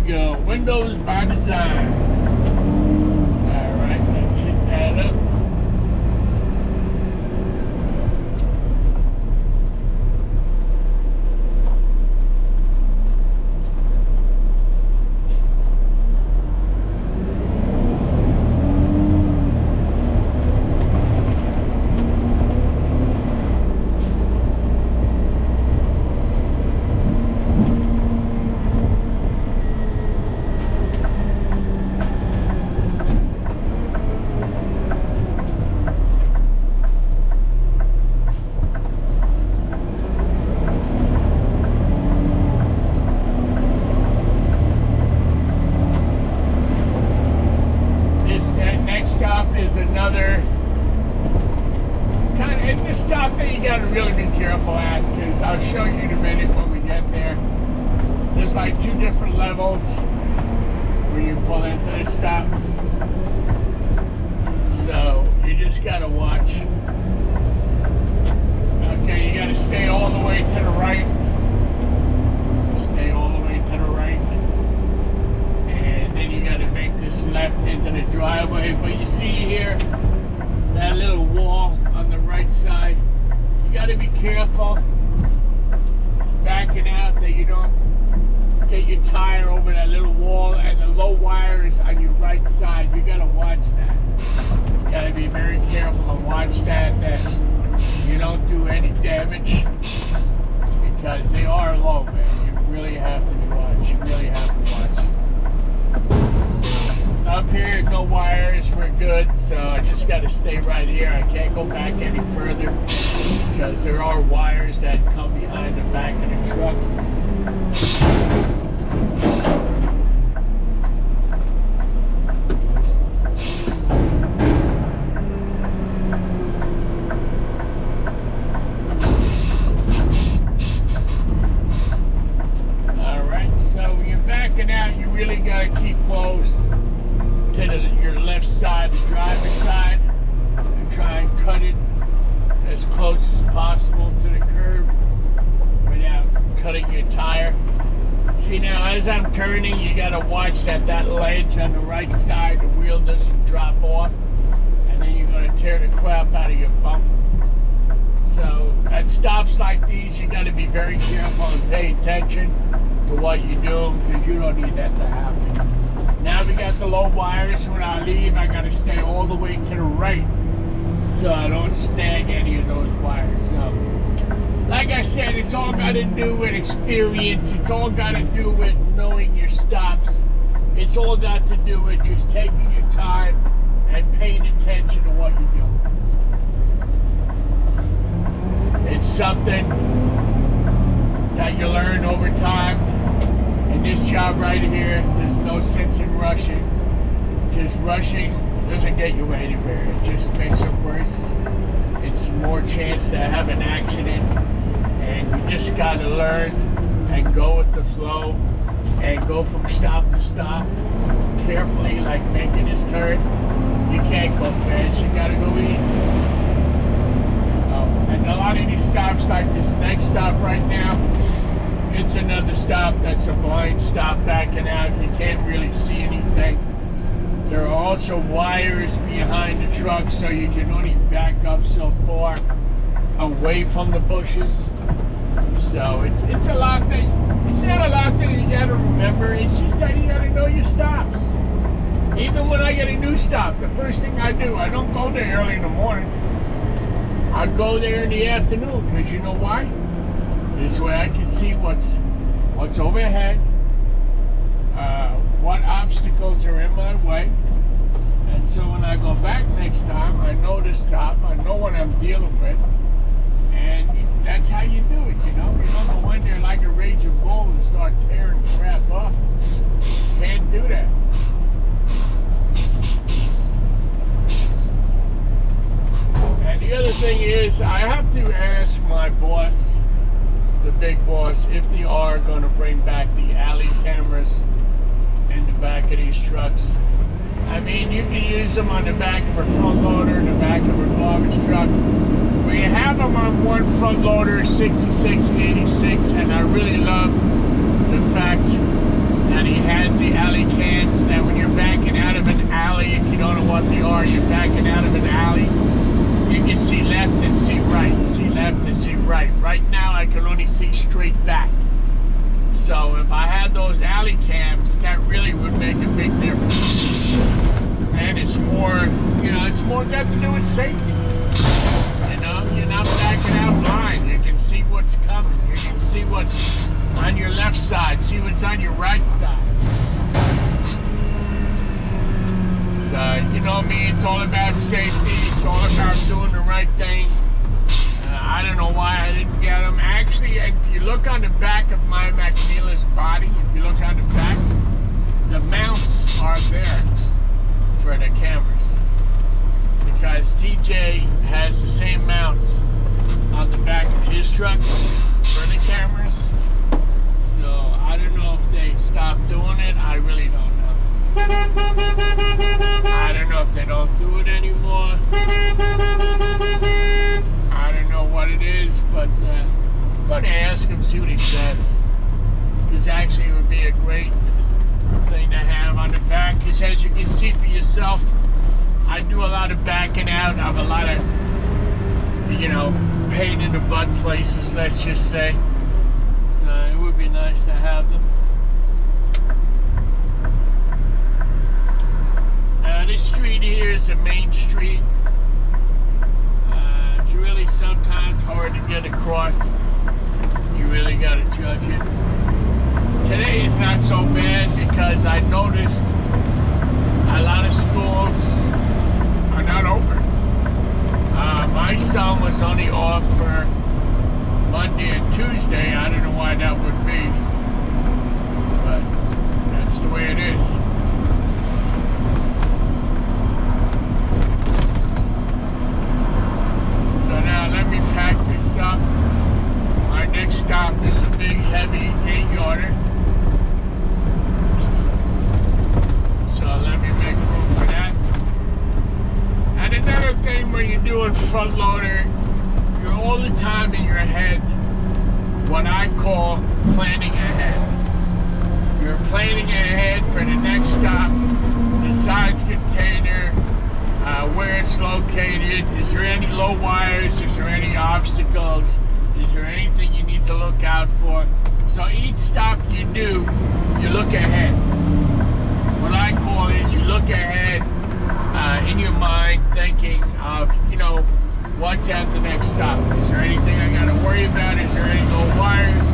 go. Windows by design. Alright, let's hit that up. Another kind of, it's a stop that you got to really be careful at, because I'll show you in a minute when we get there. There's like 2 different levels where you pull into this stop, so you just got to watch. Okay, you got to stay all the way to the right. Stay all the way to the right. And then you got to make this left into the driveway. But you see here, that little wall on the right side, you got to be careful backing out that you don't get your tire over that little wall, and the low wire is on your right side. You got to watch that. You got to be very careful and watch that you don't do any damage, because they are low, man. You really have to watch. You really have to watch. Up here, no wires, we're good, so I just got to stay right here. I can't go back any further because there are wires that come behind the back of the truck. Alright, so when you're backing out, you really got to keep close to your left side, the driver's side, and try and cut it as close as possible to the curb without cutting your tire. See, now as I'm turning, you got to watch that ledge on the right side, the wheel doesn't drop off, and then you're going to tear the crap out of your bump. So at stops like these, you got to be very careful and pay attention to what you're doing, because you don't need that to happen. Now we got the low wires. When I leave, I got to stay all the way to the right so I don't snag any of those wires. So, like I said, it's all got to do with experience. It's all got to do with knowing your stops. It's all got to do with just taking your time and paying attention to what you're doing. It's something that you learn over time. In this job right here, there's no sense in rushing, because rushing doesn't get you anywhere. It just makes it worse. It's more chance to have an accident, and you just got to learn and go with the flow and go from stop to stop carefully, like making this turn. You can't go fast, you got to go easy. So, and a lot of these stops, like this next stop right now, it's another stop that's a blind stop backing out. You can't really see anything. There are also wires behind the truck, so you can only back up so far away from the bushes. So it's a lot that, it's not a lot that you gotta remember. It's just that you gotta know your stops. Even when I get a new stop, the first thing I do, I don't go there early in the morning. I go there in the afternoon, because you know why? This way I can see what's overhead, what obstacles are in my way, and so when I go back next time, I know the stop, I know what I'm dealing with, and that's how you do it, you know? You don't go in there like a raging bull and start tearing crap up. Can't do that. And the other thing is, I have to ask my boss, the big boss, if they are going to bring back the alley cameras in the back of these trucks. I mean, you can use them on the back of a front loader, the back of a garbage truck. We have them on one front loader, 6686, and I really love the fact And he has the alley cams that when you're backing out of an alley, if you don't know what they are, you're backing out of an alley, you can see left and see right, see left and see right. Right now I can only see straight back. So if I had those alley cams, that really would make a big difference. And it's more, it's more got to do with safety. You're not backing out blind. You can see what's coming. You can see what's on your left side, see what's on your right side. So, you know me, it's all about safety. It's all about doing the right thing. I don't know why I didn't get them. Actually, if you look on the back of my McNeela's body, if you look on the back, the mounts are there for the cameras. Because TJ has the same mounts on the back of his truck for the cameras. So I don't know if they stopped doing it. I really don't know. I don't know if they don't do it anymore. I don't know what it is, but I'm going to ask him, see what he says. Because actually it would be a great thing to have on the back. Because as you can see for yourself, I do a lot of backing out of a lot of, pain in the butt places, let's just say. So it would be nice to have them. This street here is a main street. It's really sometimes hard to get across. You really got to judge it. Today is not so bad because I noticed a lot of schools are not open. My son was only off for Monday and Tuesday. I don't know why that would be, but that's the way it is. So now let me pack this up. My next stop is a big, heavy 8-yarder. So let me make room for that. And another thing when you're doing front loader, you're all the time in your head what I call planning ahead. You're planning ahead for the next stop, the size container, where it's located, is there any low wires, is there any obstacles, is there anything you need to look out for. So each stop you do, you look ahead. What I call is you look ahead in your mind, thinking of, what's at the next stop. Is there anything I got to worry about? Is there any low wires?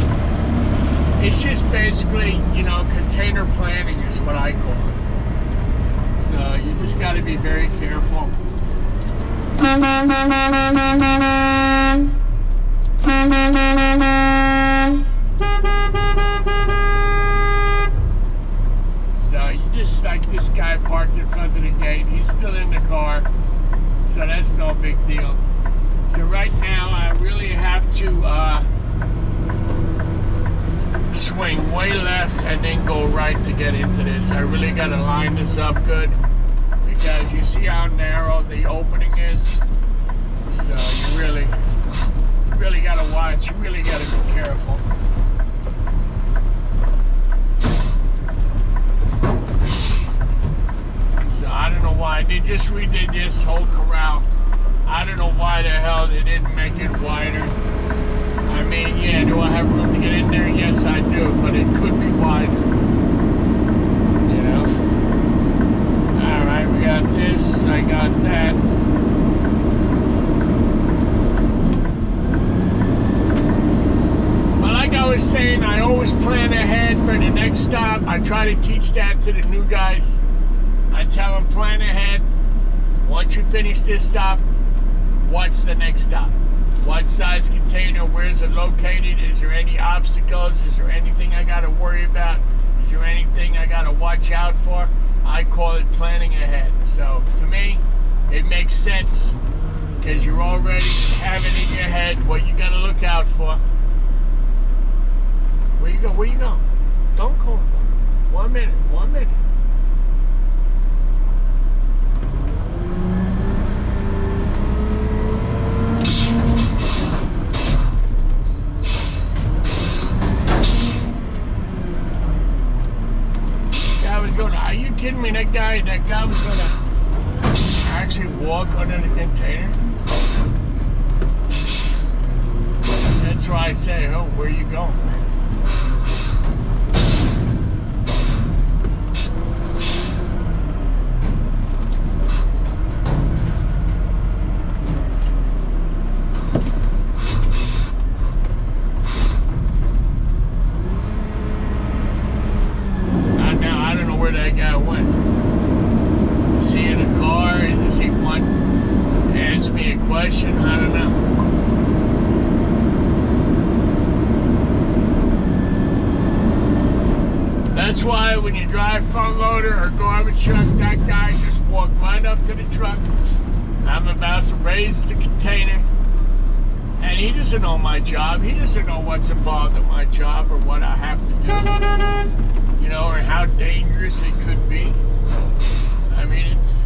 It's just basically, container planning is what I call it. So you just got to be very careful. So you just, like this guy parked in front of the gate, he's still in the car, so that's no big deal. So right now I really have to swing way left and then go right to get into this. I really got to line this up good because you see how narrow the opening is. So you really got to watch. You really got to be careful. So I don't know why they just redid this whole corral. I don't know why the hell they didn't make it wider. I mean, yeah, do I have room to get in there? Yes, I do, but it could be wider. Alright, we got this, I got that. But like I was saying, I always plan ahead for the next stop. I try to teach that to the new guys. I tell them, plan ahead. Once you finish this stop, what's the next stop? What size container? Where is it located? Is there any obstacles? Is there anything I got to worry about? Is there anything I got to watch out for? I call it planning ahead. So to me, it makes sense because you're already having in your head what you got to look out for. Where you go? Where you go? Don't call. 1 minute. 1 minute. me that guy was gonna actually walk under the container. That's why I say, oh, where you going? I don't know where that guy went. Is he in a car? Does he want to ask me a question? I don't know. That's why when you drive front loader or garbage truck, that guy just walked right up to the truck. I'm about to raise the container. And he doesn't know my job. He doesn't know what's involved in my job or what I have to do. You know, or how dangerous it could be. I mean, it's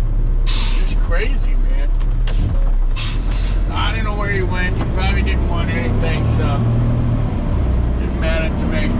just crazy, man. So I don't know where he went. He probably didn't want anything, so it didn't matter to me.